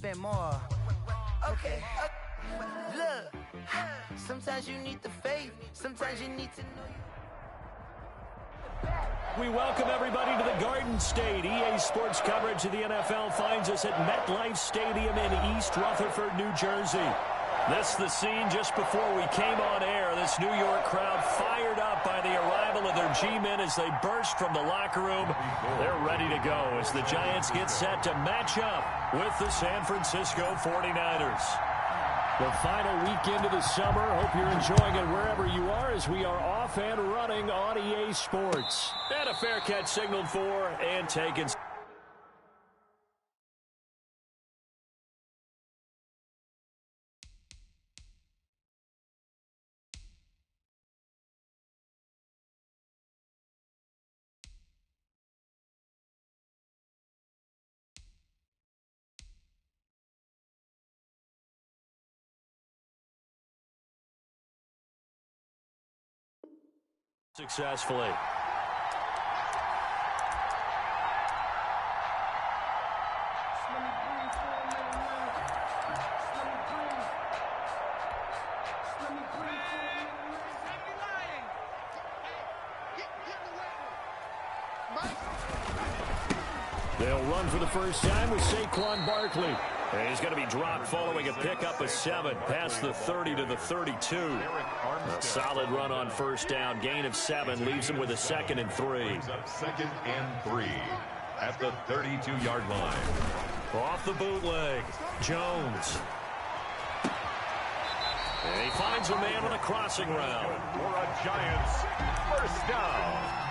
spend more. Okay. Look, sometimes you need the faith, sometimes you need to know. We welcome everybody to the Garden State. EA Sports coverage of the NFL finds us at MetLife Stadium in East Rutherford, New Jersey. This is the scene just before we came on air. This New York crowd fired up by the arrival of their G-men as they burst from the locker room. They're ready to go as the Giants get set to match up with the San Francisco 49ers. The final weekend of the summer. Hope you're enjoying it wherever you are as we are off and running on EA Sports. And a fair catch signaled for and taken. Successfully. They'll run for the first time with Saquon Barkley. And he's going to be dropped following a pickup of 7 past the 30 to the 32. A solid run on first down. Gain of 7 leaves him with a 2nd and 3. 2nd and 3 at the 32-yard line. Off the bootleg, Jones. And he finds a man on a crossing route. For a Giants first down.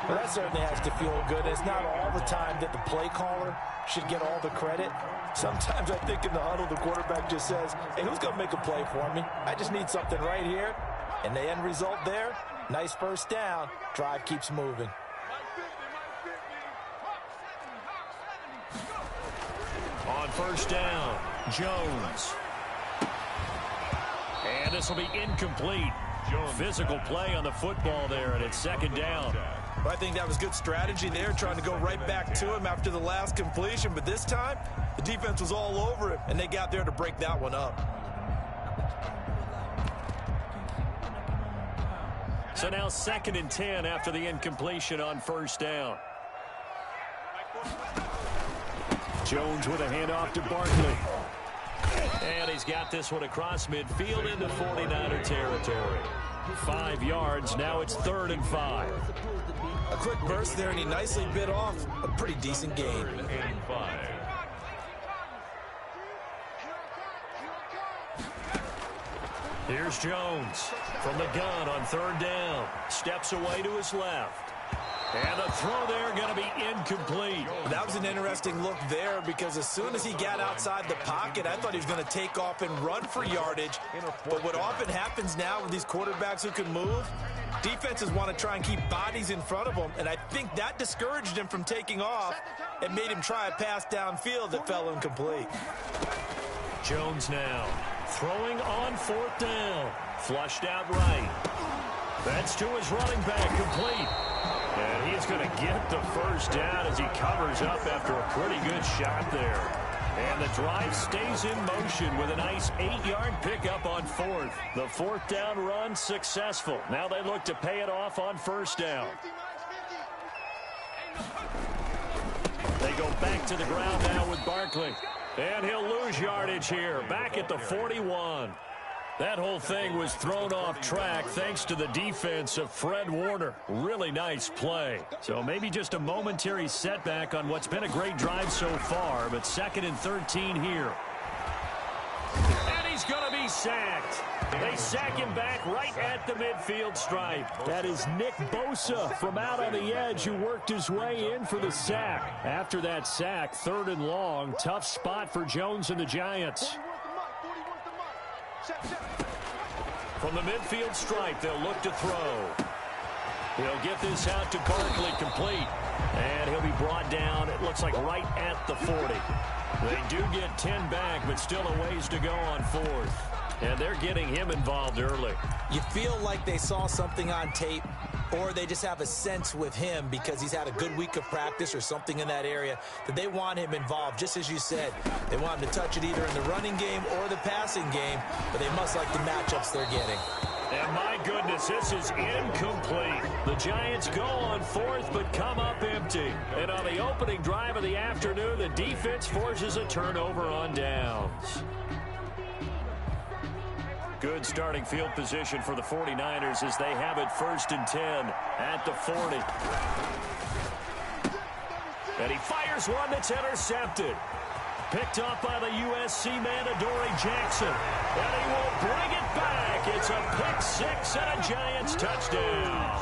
Well, that certainly has to feel good. It's not all the time that the play caller should get all the credit. Sometimes I think in the huddle, the quarterback just says, hey, who's going to make a play for me? I just need something right here. And the end result there, nice first down. Drive keeps moving. On first down, Jones. And this will be incomplete. Physical play on the football there, and it's 2nd down. I think that was good strategy there, trying to go right back to him after the last completion. But this time, the defense was all over him, and they got there to break that one up. So now 2nd and 10 after the incompletion on first down. Jones with a handoff to Barkley. And he's got this one across midfield into 49er territory. 5 yards, now it's 3rd and 5. A quick burst there, and he nicely bit off a pretty decent gain. 3rd and 5. Here's Jones from the gun on 3rd down. Steps away to his left. And the throw there going to be incomplete. That was an interesting look there because as soon as he got outside the pocket, I thought he was going to take off and run for yardage. But what often happens now with these quarterbacks who can move, defenses want to try and keep bodies in front of them, and I think that discouraged him from taking off and made him try a pass downfield that fell incomplete. Jones now throwing on 4th down. Flushed out right. That's to his running back, complete. And he's going to get the first down as he covers up after a pretty good shot there. And the drive stays in motion with a nice 8-yard pickup on 4th. The 4th down run successful. Now they look to pay it off on first down. They go back to the ground now with Barkley. And he'll lose yardage here. Back at the 41. That whole thing was thrown off track thanks to the defense of Fred Warner. Really nice play. So maybe just a momentary setback on what's been a great drive so far, but 2nd and 13 here. And he's going to be sacked. They sack him back right at the midfield stripe. That is Nick Bosa from out on the edge who worked his way in for the sack. After that sack, 3rd and long, tough spot for Jones and the Giants. From the midfield stripe, they'll look to throw. He'll get this out to Barkley, complete. And he'll be brought down, it looks like right at the 40. They do get 10 back, but still a ways to go on 4th. And they're getting him involved early. You feel like they saw something on tape or they just have a sense with him because he's had a good week of practice or something in that area that they want him involved. Just as you said, they want him to touch it either in the running game or the passing game, but they must like the matchups they're getting. And my goodness, this is incomplete. The Giants go on fourth but come up empty. And on the opening drive of the afternoon, the defense forces a turnover on downs. Good starting field position for the 49ers as they have it 1st and 10 at the 40. And he fires one that's intercepted. Picked up by the USC man, Adoree Jackson. And he will bring it back. It's a pick six and a Giants touchdown.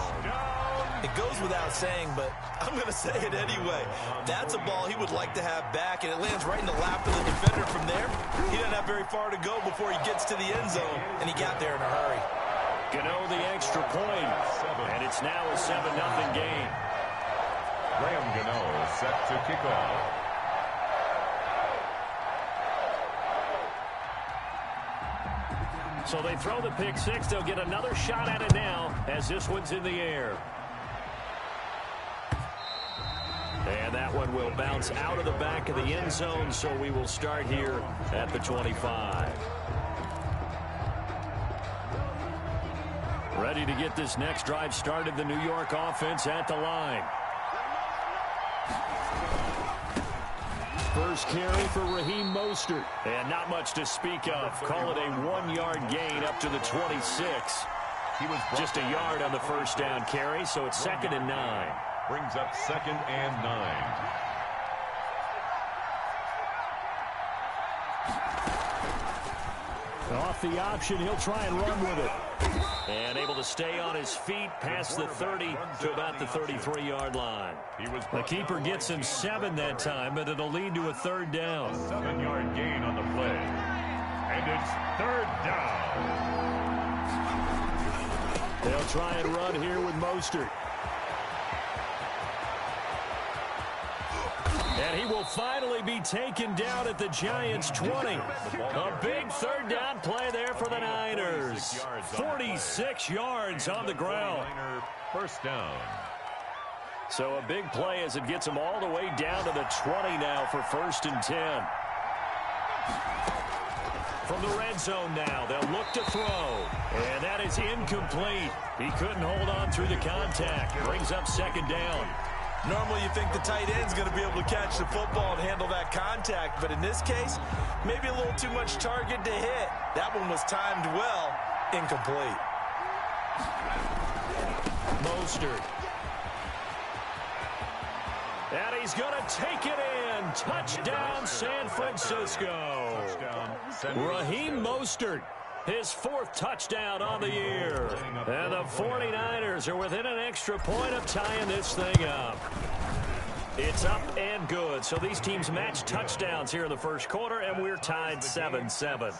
It goes without saying, but I'm going to say it anyway. That's a ball he would like to have back, and it lands right in the lap of the defender from there. He doesn't have very far to go before he gets to the end zone, and he got there in a hurry. Gano the extra point, and it's now a 7-0 game. Graham Gano set to kick off. So they throw the pick six. They'll get another shot at it now as this one's in the air. And that one will bounce out of the back of the end zone, so we will start here at the 25. Ready to get this next drive started, the New York offense at the line. First carry for Raheem Mostert. And not much to speak of. Call it a 1-yard gain up to the 26. He was just a yard on the first down carry, so it's 2nd and 9. Brings up 2nd and 9. Off the option, he'll try and run with it. And able to stay on his feet past the 30 to about the 33-yard line. The keeper gets him 7 that time, but it'll lead to a 3rd down. 7-yard gain on the play. And it's 3rd down. They'll try and run here with Mostert. And he will finally be taken down at the Giants' 20. A big 3rd down play there for the Niners. 46 yards on the ground. First down. So a big play as it gets them all the way down to the 20 now for 1st and 10. From the red zone now, they'll look to throw. And that is incomplete. He couldn't hold on through the contact. Brings up 2nd down. Normally you think the tight end's going to be able to catch the football and handle that contact, but in this case, maybe a little too much target to hit. That one was timed well, incomplete. Mostert. And he's going to take it in. Touchdown, San Francisco. Raheem Mostert. His 4th touchdown on the year. And the 49ers are within an extra point of tying this thing up. It's up and good. So these teams match touchdowns here in the first quarter, and we're tied 7-7.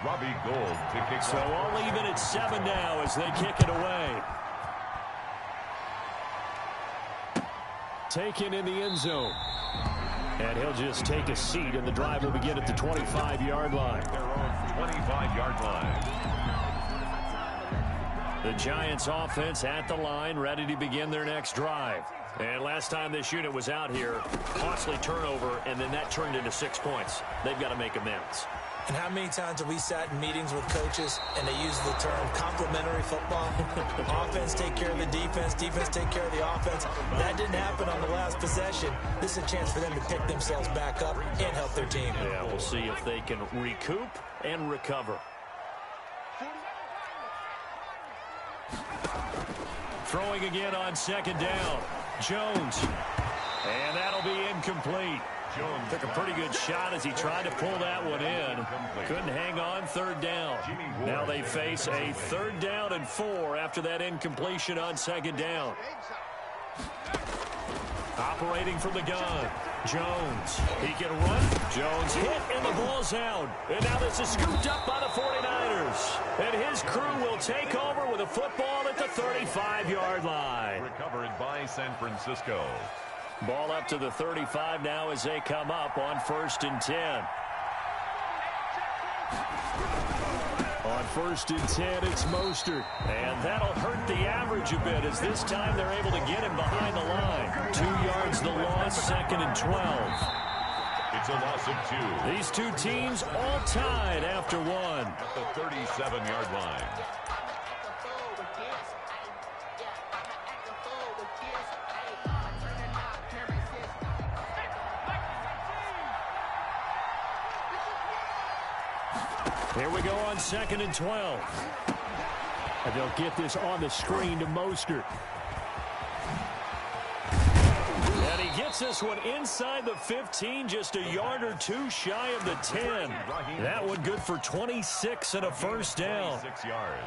Robbie Gould to kick. So all even at 7 now as they kick it away. Taken in the end zone. And he'll just take a seat, and the drive will begin at the 25-yard line. Their own 25-yard line. The Giants offense at the line, ready to begin their next drive. And last time this unit was out here, costly turnover, and then that turned into 6 points. They've got to make amends. And how many times have we sat in meetings with coaches and they use the term complementary football? Offense take care of the defense, defense take care of the offense. That didn't happen on the last possession. This is a chance for them to pick themselves back up and help their team. Yeah, we'll see if they can recoup and recover. Throwing again on 2nd down. Jones. And that'll be incomplete. Jones took a pretty good shot as he tried to pull that one in. Couldn't hang on, 3rd down. Now they face a 3rd down and 4 after that incompletion on 2nd down. Operating from the gun. Jones. He can run. Jones hit and the ball's out. And now this is scooped up by the 49ers. And his crew will take over with a football at the 35-yard line. Recovered by San Francisco. Ball up to the 35 now as they come up on 1st and 10. On 1st and 10, it's Mostert. And that'll hurt the average a bit as this time they're able to get him behind the line. 2 yards the loss, 2nd and 12. It's a loss of 2. These two teams all tied after 1. At the 37-yard line. Here we go on 2nd and 12. And they'll get this on the screen to Mostert. And he gets this one inside the 15, just a yard or 2 shy of the 10. That one good for 26 and a first down.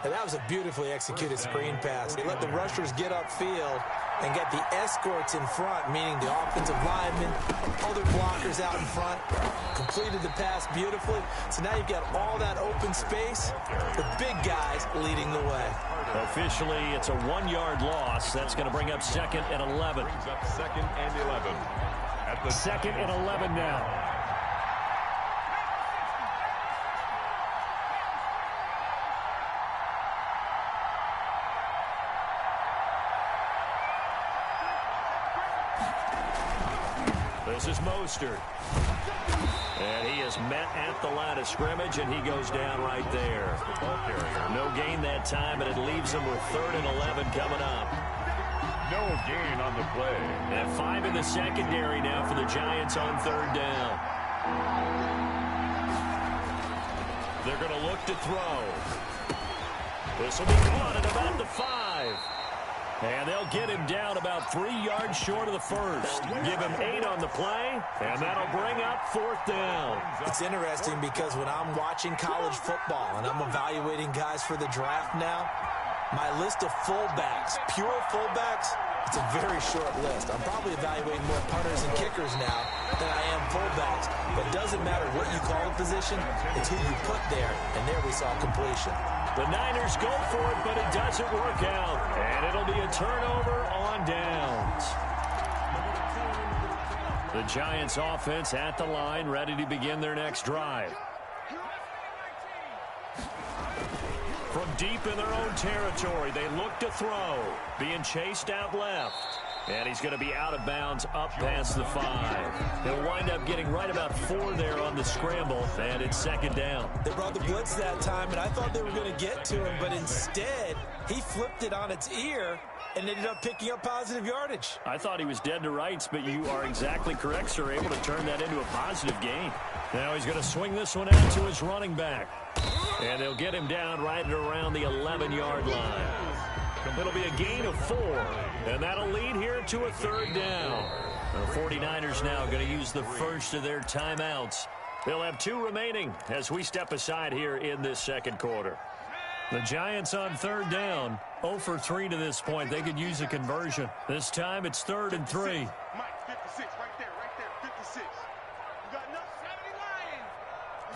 And that was a beautifully executed screen pass. They let the rushers get upfield and get the escorts in front, meaning the offensive linemen, other blockers out in front, completed the pass beautifully. So now you've got all that open space, the big guys leading the way. Officially, it's a 1-yard loss. That's going to bring up 2nd and 11. Brings up 2nd and 11. At the 2nd and 11 now. This is Mostert. And he is met at the line of scrimmage, and he goes down right there. No gain that time, and it leaves him with 3rd and 11 coming up. no gain on the play. And 5 in the secondary now for the Giants on 3rd down. They're going to look to throw. This will be caught at about the 5. And they'll get him down about 3 yards short of the first. Give him 8 on the play, and that'll bring up 4th down. It's interesting because when I'm watching college football and I'm evaluating guys for the draft now, my list of fullbacks, pure fullbacks, it's a very short list. I'm probably evaluating more punters and kickers now than I am fullbacks. But it doesn't matter what you call a position, it's who you put there, and there we saw completion. The Niners go for it, but it doesn't work out. And it'll be a turnover on downs. The Giants offense at the line, ready to begin their next drive. From deep in their own territory, they look to throw. Being chased out left. And he's going to be out of bounds up past the 5. He'll wind up getting right about 4 there on the scramble, and it's 2nd down. They brought the blitz that time, and I thought they were going to get to him, but instead, he flipped it on its ear and ended up picking up positive yardage. I thought he was dead to rights, but you are exactly correct, sir. Able to turn that into a positive gain. Now he's going to swing this one out to his running back. And they'll get him down right at around the 11-yard line. It'll be a gain of 4, and that'll lead here to a 3rd down. The 49ers now going to use the first of their timeouts. They'll have 2 remaining as we step aside here in this second quarter. The Giants on 3rd down, 0 for 3 to this point. They could use a conversion. This time it's 3rd and 3. Mike, 56, right there, 56. You got enough 70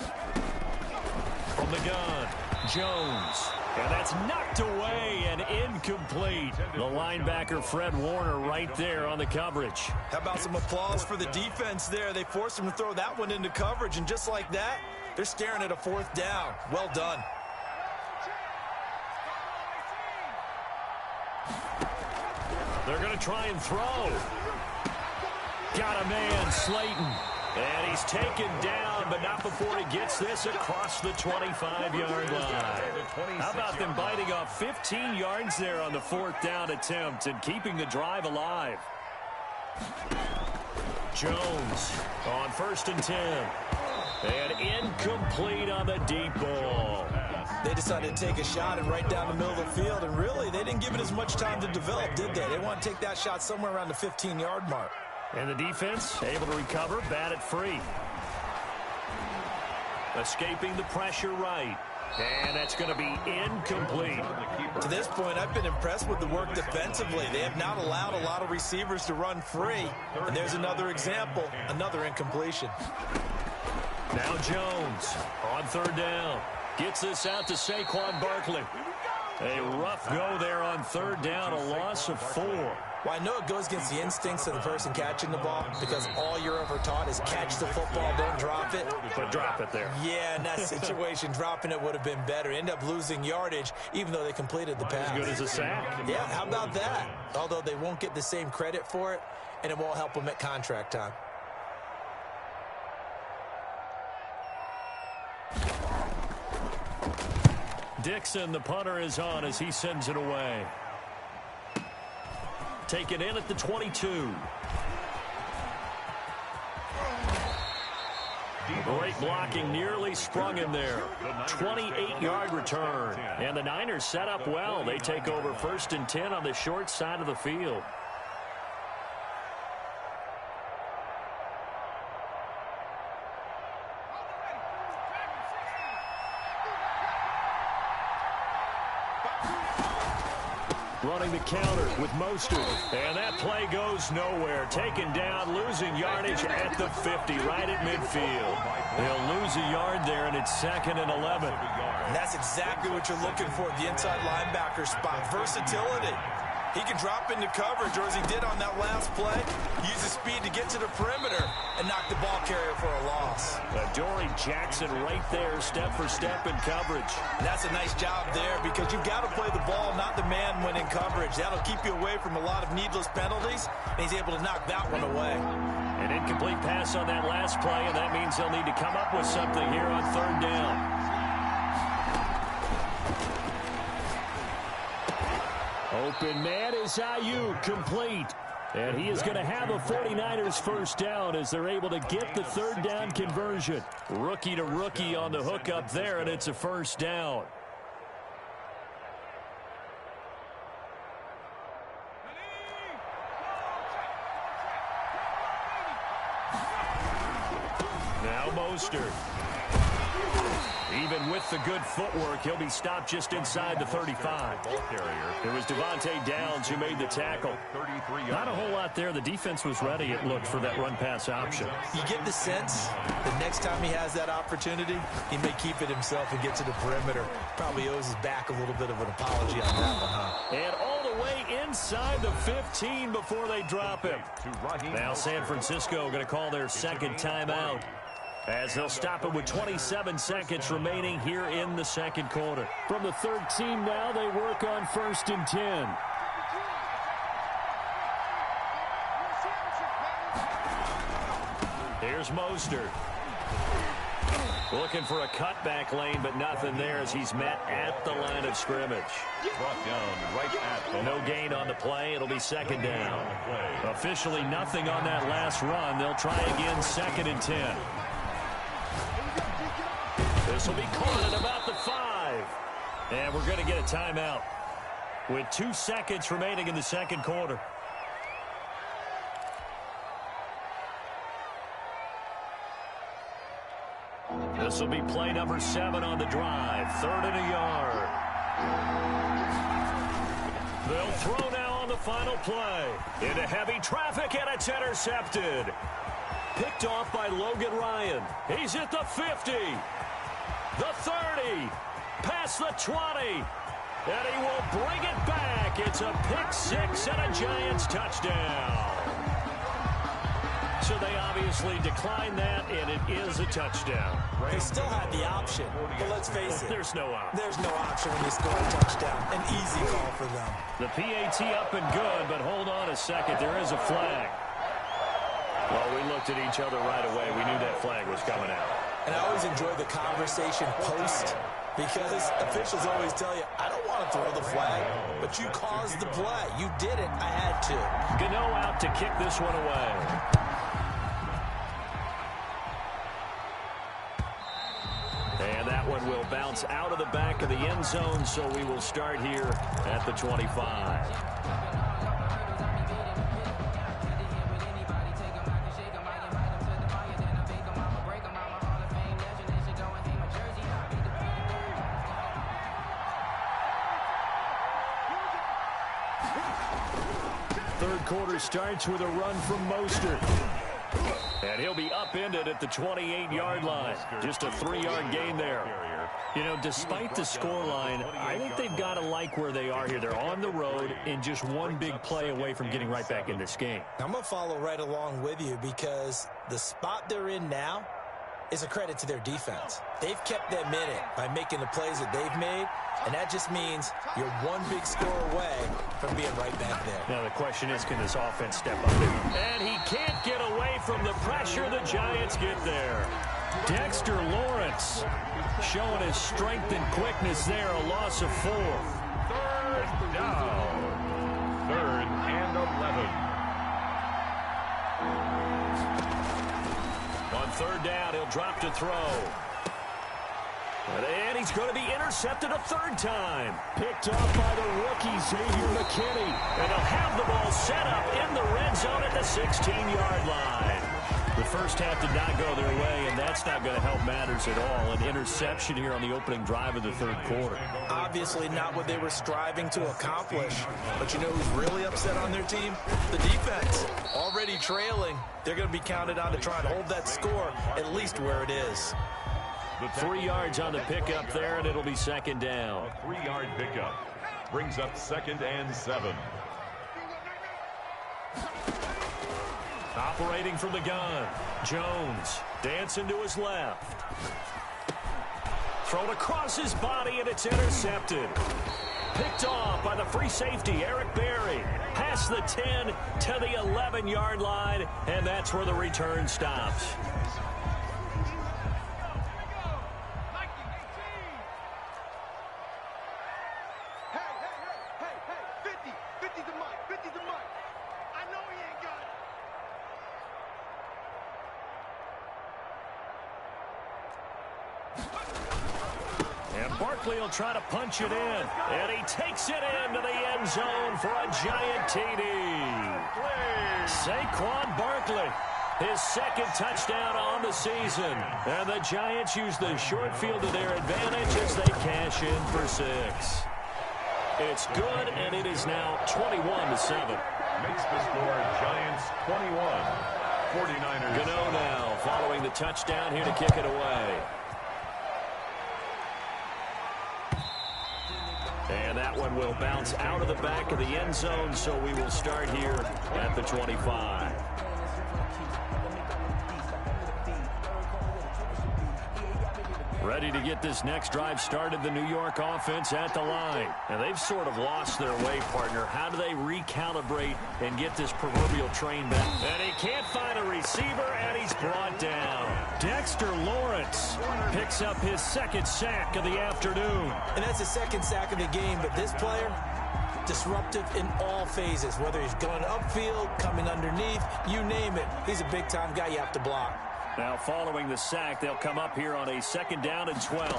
Lions. From the gun, Jones. And that's knocked away and incomplete. The linebacker, Fred Warner, right there on the coverage. How about some applause for the defense there? They forced him to throw that one into coverage, and just like that, they're staring at a 4th down. Well done. They're going to try and throw. Got a man, Slayton. And he's taken down, but not before he gets this across the 25-yard line. How about them biting off 15 yards there on the 4th down attempt and keeping the drive alive? Jones on 1st and 10. And incomplete on the deep ball. They decided to take a shot and right down the middle of the field, and really, they didn't give it as much time to develop, did they? They want to take that shot somewhere around the 15-yard mark. And the defense able to recover, bat it free. Escaping the pressure right. And that's going to be incomplete. To this point, I've been impressed with the work defensively. They have not allowed a lot of receivers to run free. And there's another example, another incompletion. Now Jones on 3rd down. Gets this out to Saquon Barkley. A rough go there on 3rd down, a loss of 4. Well, I know it goes against the instincts of the person catching the ball because all you're ever taught is catch the football, don't drop it. But drop it there. Yeah, in that situation, dropping it would have been better. End up losing yardage, even though they completed the pass. As good as a sack. Yeah, how about that? Although they won't get the same credit for it, and it won't help them at contract time. Dixon, the punter, is on as he sends it away. Taken in at the 22. Great blocking, nearly sprung him there. 28-yard return. And the Niners set up well. They take over 1st and 10 on the short side of the field. Running the counter with Mostert. And that play goes nowhere. Taken down, losing yardage at the 50, right at midfield. They'll lose a yard there, and it's 2nd and 11. And that's exactly what you're looking for, the inside linebacker spot. Versatility. He can drop into coverage, or as he did on that last play, use his speed to get to the perimeter and knock the ball carrier for a loss. Dory Jackson right there, step for step in coverage. And that's a nice job there because you've got to play the ball, not the man when in coverage. That'll keep you away from a lot of needless penalties, and he's able to knock that one away. An incomplete pass on that last play, and that means they'll need to come up with something here on 3rd down. Open man is Ayuk, complete. And he is going to have a 49ers first down as they're able to get the 3rd down conversion. Rookie to rookie on the hook up there, and it's a first down. Now Mostert. Even with the good footwork, he'll be stopped just inside the 35. It was Devontae Downs who made the tackle. Not a whole lot there. The defense was ready, it looked, for that run-pass option. You get the sense the next time he has that opportunity, he may keep it himself and get to the perimeter. Probably owes his back a little bit of an apology on that one, huh? And all the way inside the 15 before they drop him. Now San Francisco going to call their 2nd timeout, as they'll stop it with 27 seconds remaining here in the 2nd quarter. From the 13 now, they work on 1st and 10. Here's Mostert. Looking for a cutback lane, but nothing there as he's met at the line of scrimmage. Brought down right at the No gain on the play. It'll be 2nd down. Officially nothing on that last run. They'll try again 2nd and 10. This will be caught at about the 5. And we're going to get a timeout with 2 seconds remaining in the 2nd quarter. This will be play number 7 on the drive. 3rd and a yard. They'll throw now on the final play. Into heavy traffic, and it's intercepted. Picked off by Logan Ryan. He's at the 50. The 30, past the 20, and he will bring it back. It's a pick-6 and a Giants touchdown. So they obviously declined that, and it is a touchdown. They still had the option, but let's face it. There's no option. There's no option when you score a touchdown. An easy call for them. The PAT up and good, but hold on a second. There is a flag. Well, we looked at each other right away. We knew that flag was coming out. And I always enjoy the conversation post because officials always tell you, I don't want to throw the flag, but you caused the play. You did it. I had to. Gano out to kick this one away. And that one will bounce out of the back of the end zone, so we will start here at the 25. Third quarter starts with a run from Mostert. And he'll be upended at the 28-yard line. Just a 3-yard gain there. You know, despite the scoreline, I think they've got to like where they are here. They're on the road and just one big play away from getting right back in this game. I'm going to follow right along with you because the spot they're in now is a credit to their defense. They've kept them in it by making the plays that they've made, and that just means you're one big score away from being right back there. Now the question is, can this offense step up? And he can't get away from the pressure. The Giants get there. Dexter Lawrence showing his strength and quickness there, a loss of 4. Third down. 3rd and 11. On 3rd down, he'll drop to throw. And he's going to be intercepted a 3rd time. Picked up by the rookie, Xavier McKinney. And he'll have the ball set up in the red zone at the 16-yard line. The first half did not go their way, and that's not going to help matters at all. An interception here on the opening drive of the 3rd quarter. Obviously not what they were striving to accomplish. But you know who's really upset on their team? The defense. Already trailing. They're going to be counted on to try and hold that score at least where it is. 3 yards on the pickup there, and it'll be 2nd down. A 3-yard pickup brings up 2nd and 7. Operating from the gun, Jones dancing to his left. Thrown across his body, and it's intercepted. Picked off by the free safety, Eric Berry. Past the 10 to the 11-yard line, and that's where the return stops. Barkley will try to punch it in, and he takes it into the end zone for a giant TD. Saquon Barkley, his 2nd touchdown on the season, and the Giants use the short field to their advantage as they cash in for 6. It's good, and it is now 21-7. Makes the score Giants 21. 49ers. Gano now following the touchdown here to kick it away. And that one will bounce out of the back of the end zone, so we will start here at the 25. Ready to get this next drive started, the New York offense at the line. And they've sort of lost their way, partner. How do they recalibrate and get this proverbial train back? And he can't find a receiver, and he's brought down. Dexter Lawrence picks up his 2nd sack of the afternoon. And that's his 2nd sack of the game, but this player, disruptive in all phases, whether he's going upfield, coming underneath, you name it. He's a big-time guy you have to block. Now following the sack, they'll come up here on a 2nd down and 12.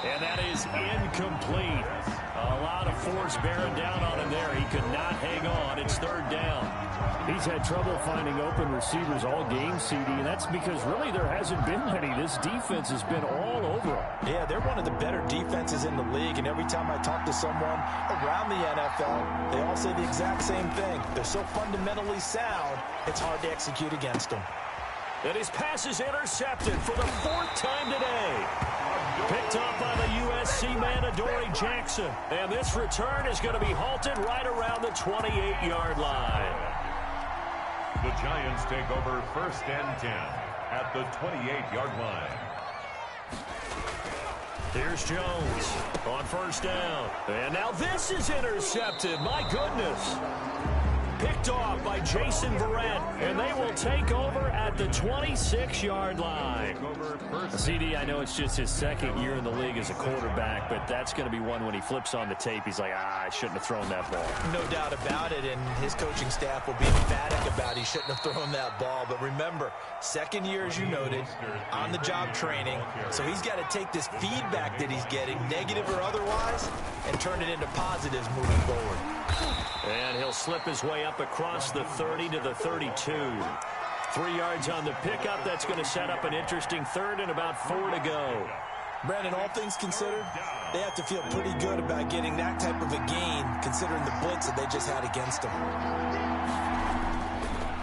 And that is incomplete. A lot of force bearing down on him there. He could not hang on. It's 3rd down. He's had trouble finding open receivers all game, CD, and that's because really there hasn't been many. This defense has been all over him. Yeah, they're one of the better defenses in the league, and every time I talk to someone around the NFL, they all say the exact same thing. They're so fundamentally sound, it's hard to execute against them. And his pass is intercepted for the 4th time today. Picked off by the USC man, Adoree Jackson. And this return is going to be halted right around the 28-yard line. The Giants take over 1st and 10 at the 28-yard line. Here's Jones on 1st down. And now this is intercepted. My goodness. Picked off by Jason Verrett, and they will take over at the 26-yard line. CD, I know it's just his 2nd year in the league as a quarterback, but that's going to be one when he flips on the tape, he's like, I shouldn't have thrown that ball. No doubt about it, and his coaching staff will be emphatic about he shouldn't have thrown that ball. But remember, 2nd year, as you noted, on-the-job training, so he's got to take this feedback that he's getting, negative or otherwise, and turn it into positives moving forward. And he'll slip his way up across the 30 to the 32. 3 yards on the pickup. That's going to set up an interesting 3rd and about 4 to go. Brandon, all things considered, they have to feel pretty good about getting that type of a gain, considering the blitz that they just had against them.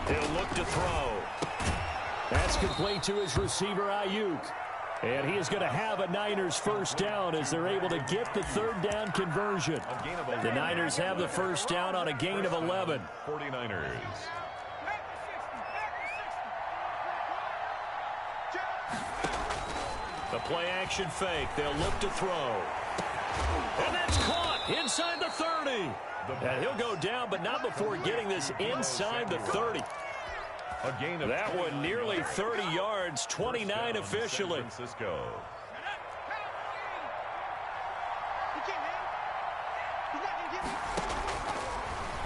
He'll look to throw. That's complete to his receiver, Ayuk. And he is going to have a Niners first down as they're able to get the third down conversion. The Niners have the first down on a gain of 11. 49ers. The play-action fake. They'll look to throw. And that's caught inside the 30. And he'll go down, but not before getting this inside the 30. That one nearly 30 yards, 29 officially.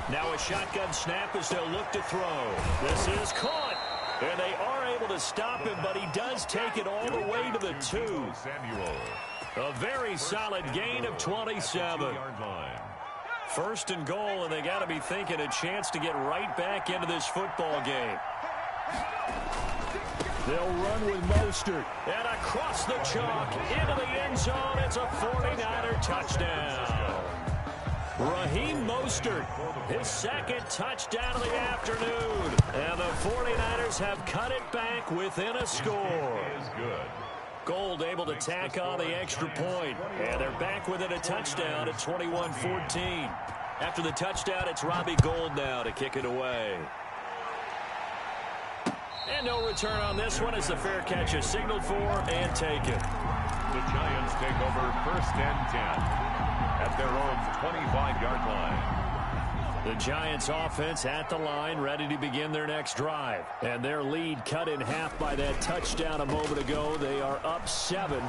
Now a shotgun snap as they'll look to throw. This is caught. And they are able to stop him, but he does take it all the way to the 2. A very solid gain of 27. First and goal, and they got to be thinking a chance to get right back into this football game. They'll run with Mostert. And across the chalk, into the end zone. It's a 49er touchdown. Raheem Mostert, his second touchdown of the afternoon. And the 49ers have cut it back within a score. Gold able to tack on the extra point. And they're back within a touchdown at 21-14. After the touchdown, it's Robbie Gould now to kick it away. And no return on this one as the fair catch is signaled for and taken. The Giants take over first and 10 at their own 25-yard line. The Giants offense at the line, ready to begin their next drive. And their lead cut in half by that touchdown a moment ago. They are up 7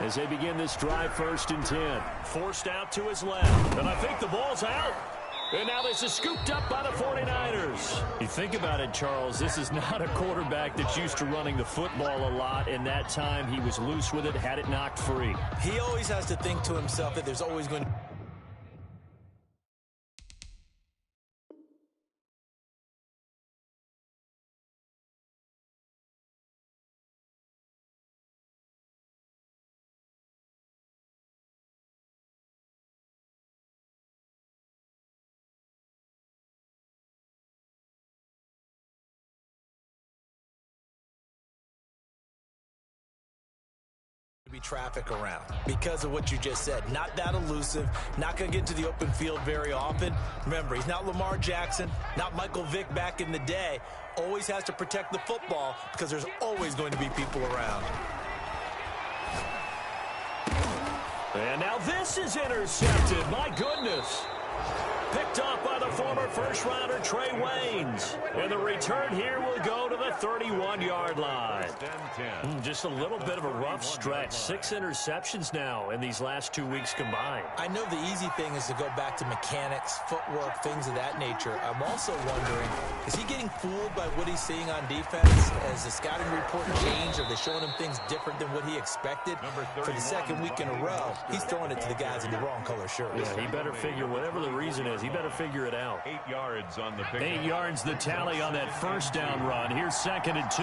as they begin this drive first and 10. Forced out to his left. And I think the ball's out. And now this is scooped up by the 49ers. You think about it, Charles, this is not a quarterback that's used to running the football a lot. And that time he was loose with it, had it knocked free. He always has to think to himself that there's always going to... be traffic around because of what you just said. Not that elusive, not going to get into the open field very often. Remember, he's not Lamar Jackson, not Michael Vick back in the day. Always has to protect the football because there's always going to be people around. And now this is intercepted. My goodness. Picked off by the former first-rounder Trey Waynes. And the return here will go to the 31-yard line. Just a little bit of a rough stretch. 6 interceptions now in these last 2 weeks combined. I know the easy thing is to go back to mechanics, footwork, things of that nature. I'm also wondering, is he getting fooled by what he's seeing on defense? Has the scouting report changed? Are they showing him things different than what he expected? For the second week in a row, he's throwing it to the guys in the wrong color shirts. Yeah, he better figure, whatever the reason is, he better figure it out. 8 yards on the pick. 8 yards the tally on that first down run. Here's 2nd and 2.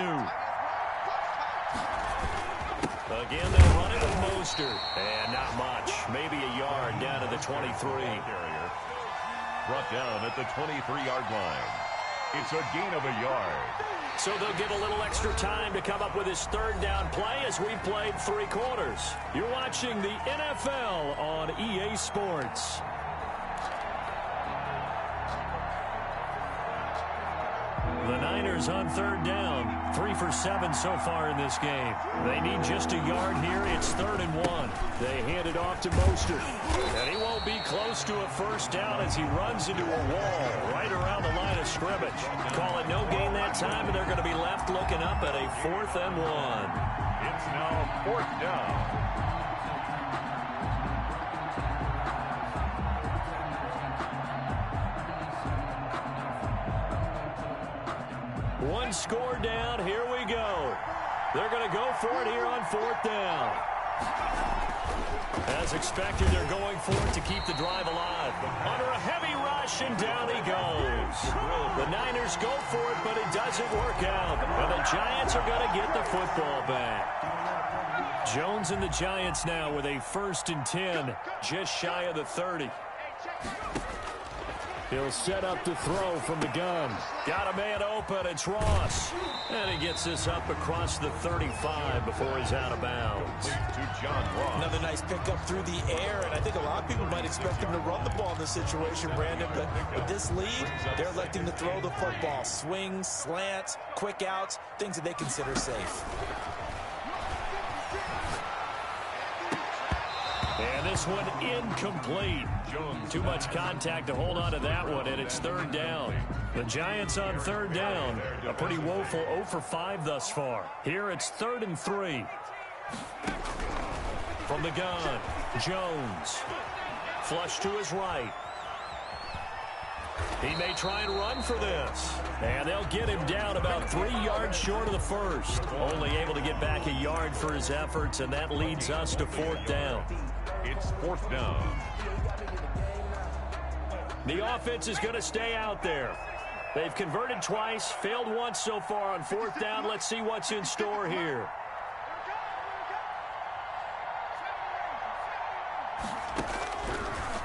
Again, they'll run it with Mostert. And not much. Maybe a yard down to the 23. Brought down at the 23-yard line. It's a gain of a yard. So they'll get a little extra time to come up with his third down play as we've played 3 quarters. You're watching the NFL on EA Sports. The Niners on third down. 3 for 7 so far in this game. They need just a yard here. It's 3rd and 1. They hand it off to Mostert. And he won't be close to a first down as he runs into a wall right around the line of scrimmage. Call it no gain that time, and they're going to be left looking up at a 4th and 1. It's now 4th down. One score down. Here we go. They're going to go for it here on 4th down. As expected, they're going for it to keep the drive alive. Under a heavy rush, and down he goes. The Niners go for it, but it doesn't work out. And the Giants are going to get the football back. Jones and the Giants now with a 1st and 10, just shy of the 30. He'll set up to throw from the gun. Got a man open. It's Ross. And he gets this up across the 35 before he's out of bounds. To John Ross. Another nice pickup through the air, and I think a lot of people might expect him to run the ball in this situation, Brandon, but with this lead, they're electing to throw the football. Swings, slants, quick outs, things that they consider safe. And this one incomplete. Too much contact to hold on to that one, and it's third down. The Giants on third down. A pretty woeful 0 for 5 thus far. Here it's 3rd and 3. From the gun, Jones. Flush to his right. He may try and run for this. And they'll get him down about 3 yards short of the first. Only able to get back a yard for his efforts, and that leads us to 4th down. It's 4th down. The offense is going to stay out there. They've converted twice, failed once so far on 4th down. Let's see what's in store here.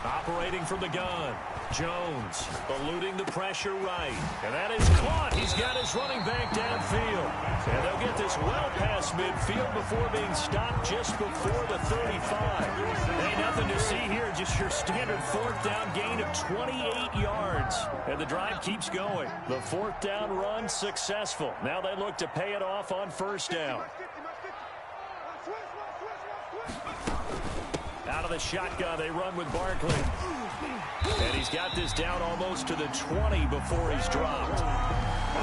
Operating from the gun. Jones eluding the pressure right. And that is caught. He's got his running back downfield. And they'll get this well past midfield before being stopped just before the 35. Ain't nothing to see here. Just your standard 4th down gain of 28 yards. And the drive keeps going. The 4th down run successful. Now they look to pay it off on 1st down. Out of the shotgun, they run with Barkley. And he's got this down almost to the 20 before he's dropped.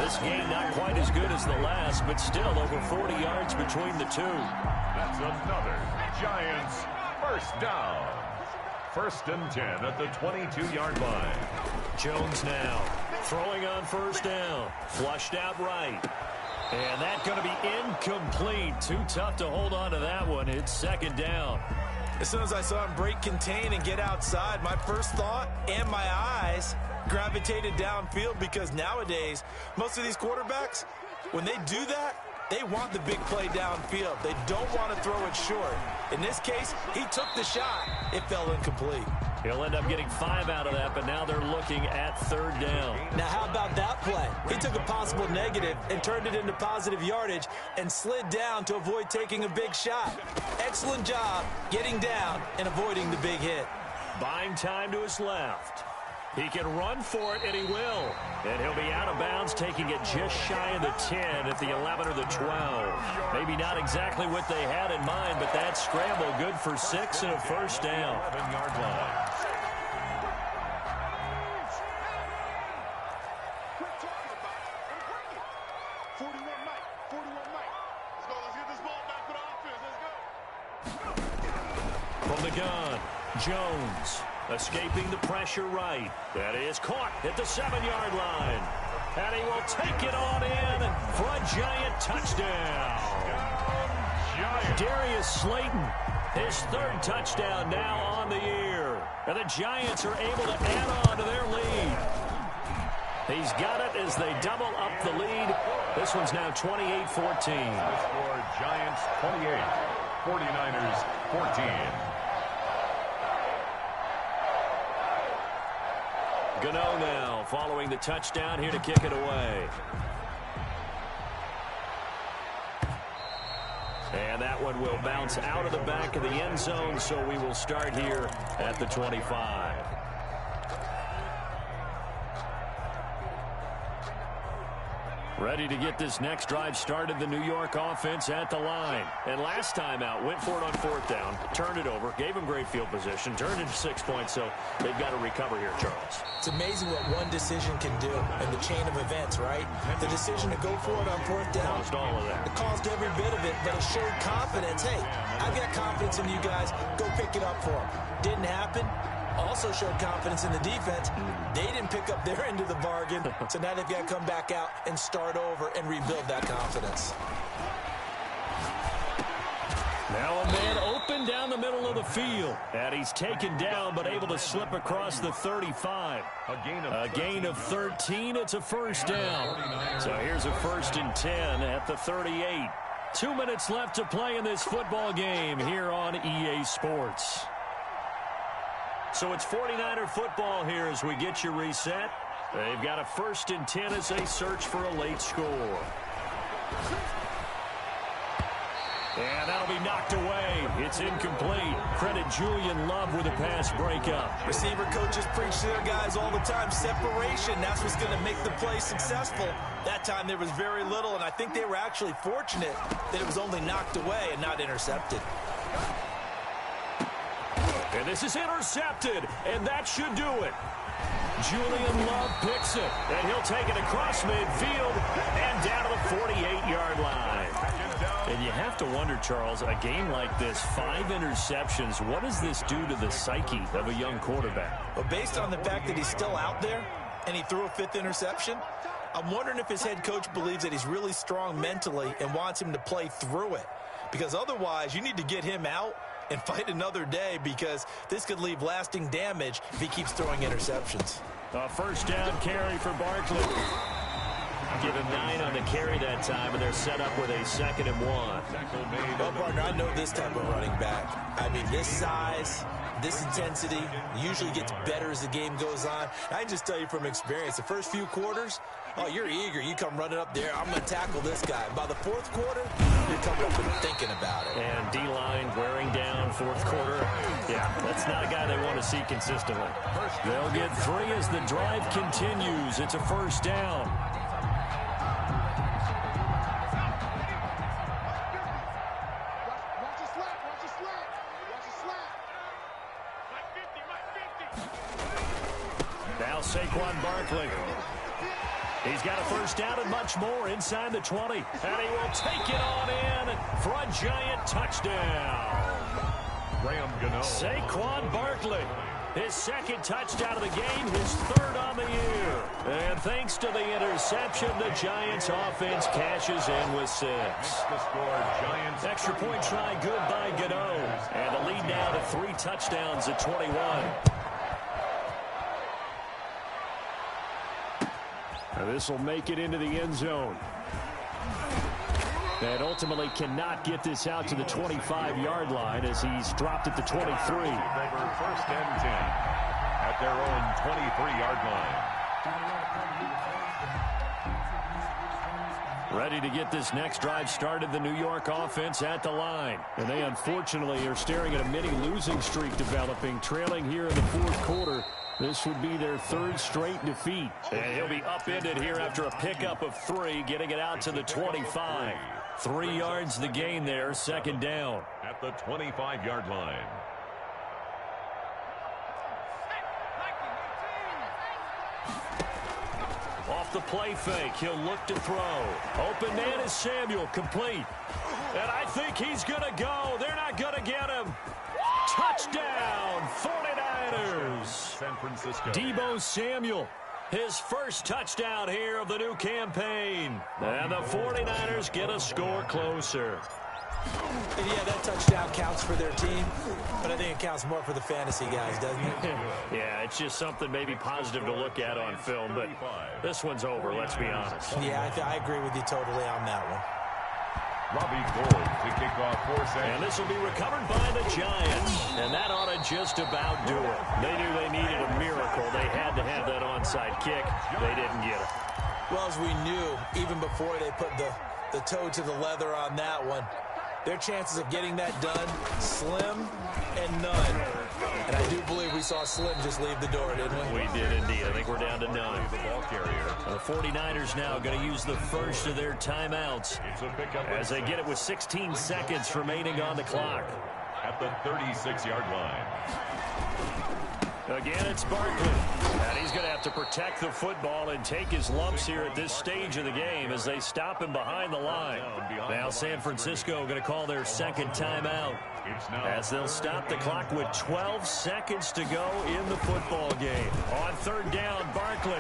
This game not quite as good as the last, but still over 40 yards between the two. That's another Giants 1st down. 1st and 10 at the 22-yard line. Jones now throwing on 1st down. Flushed out right. And that's going to be incomplete. Too tough to hold on to that one. It's 2nd down. As soon as I saw him break contain and get outside, my first thought and my eyes gravitated downfield, because nowadays, most of these quarterbacks, when they do that, they want the big play downfield. They don't want to throw it short. In this case, he took the shot. It fell incomplete. He'll end up getting 5 out of that, but now they're looking at 3rd down. Now, how about that play? He took a possible negative and turned it into positive yardage and slid down to avoid taking a big shot. Excellent job getting down and avoiding the big hit. Buying time to his left. He can run for it, and he will. And he'll be out of bounds, taking it just shy of the 10 at the 11 or the 12. Maybe not exactly what they had in mind, but that scramble good for 6 and a 1st down. 11-yard line. From the gun, Jones escaping the pressure right. That is caught at the 7-yard line. And he will take it on in for a Giant touchdown. Darius Slayton, his 3rd touchdown now on the year. And the Giants are able to add on to their lead. He's got it as they double up the lead. This one's now 28-14. Score Giants 28, 49ers 14. Gano now following the touchdown, here to kick it away. And that one will bounce out of the back of the end zone, so we will start here at the 25. Ready to get this next drive started, the New York offense at the line. And last time out, went for it on 4th down, turned it over, gave them great field position, turned into 6 points, so they've got to recover here, Charles. It's amazing what one decision can do in the chain of events, right? The decision to go for it on 4th down. Caused all of that. It caused every bit of it, but it showed confidence. Hey, I've got confidence in you guys. Go pick it up for them. Didn't happen. Also showed confidence in the defense. They didn't pick up their end of the bargain, so now they've got to come back out and start over and rebuild that confidence. Now a man open down the middle of the field. And he's taken down, but able to slip across the 35. A gain of 13. It's a 1st down. So here's a 1st and 10 at the 38. 2 minutes left to play in this football game here on EA Sports. So it's 49er football here as we get you reset. They've got a 1st and 10 as they search for a late score. And that'll be knocked away. It's incomplete. Credit Julian Love with a pass breakup. Receiver coaches preach to their guys all the time. Separation, that's what's going to make the play successful. That time there was very little, and I think they were actually fortunate that it was only knocked away and not intercepted. And this is intercepted, and that should do it. Julian Love picks it, and he'll take it across midfield and down to the 48-yard line. And you have to wonder, Charles, a game like this, 5 interceptions, what does this do to the psyche of a young quarterback? Well, based on the fact that he's still out there and he threw a 5th interception, I'm wondering if his head coach believes that he's really strong mentally and wants him to play through it. Because otherwise, you need to get him out and fight another day, because this could leave lasting damage if he keeps throwing interceptions. A 1st down carry for Barkley. Give him 9 on the carry that time, and they're set up with a 2nd and 1. Well, partner, I know this type of running back. I mean, this size, this intensity usually gets better as the game goes on. I can just tell you from experience, the first few quarters, oh, you're eager. You come running up there, I'm going to tackle this guy. By the 4th quarter, you're coming up and thinking about it. And D-line wearing down 4th quarter. Yeah, that's not a guy they want to see consistently. They'll get 3 as the drive continues. It's a 1st down. Now Saquon Barkley. He's got a 1st down and much more inside the 20. And he will take it on in for a giant touchdown. Graham Gano. Saquon Barkley. His 2nd touchdown of the game, his 3rd on the year. And thanks to the interception, the Giants offense cashes in with 6. The score, Giants. Extra point try good by Gano. And the lead now to 3 touchdowns at 21. This will make it into the end zone. And ultimately cannot get this out to the 25-yard line as he's dropped at the 23. 1st and 10 at their own 23-yard line. Ready to get this next drive started, the New York offense at the line. And they unfortunately are staring at a mini losing streak developing, trailing here in the 4th quarter. This would be their 3rd straight defeat. And he'll be upended here after a pickup of 3, getting it out to the 25. 3 yards the gain there, 2nd down. At the 25-yard line. Off the play fake, he'll look to throw. Open man is Samuel, complete. And I think he's going to go. They're not going to get him. Touchdown, 49ers. San Francisco. Deebo Samuel, his 1st touchdown here of the new campaign. And the 49ers get a score closer. And yeah, that touchdown counts for their team, but I think it counts more for the fantasy guys, doesn't it? Yeah, it's just something maybe positive to look at on film, but this one's over, let's be honest. Yeah, I agree with you totally on that one. Robbie Gould to kick off for San. And this will be recovered by the Giants. And that ought to just about do it. They knew they needed a miracle. They had to have that onside kick. They didn't get it. Well, as we knew, even before they put the toe to the leather on that one, their chances of getting that done, slim and none. And I do believe we saw Slim just leave the door, didn't we? We did indeed. I think we're down to none. The ball carrier. The 49ers now going to use the 1st of their timeouts It's a pickup as they get it with 16 seconds remaining on the clock. at the 36-yard line. Again, it's Barkley. And he's going to have to protect the football and take his lumps here at this stage of the game as they stop him behind the line. Now San Francisco going to call their 2nd timeout as they'll stop the clock with 12 seconds to go in the football game. On 3rd down, Barkley.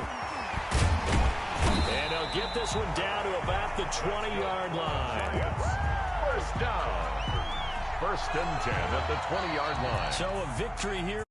And they'll get this one down to about the 20-yard line. 1st down. 1st and 10 at the 20-yard line. So a victory here.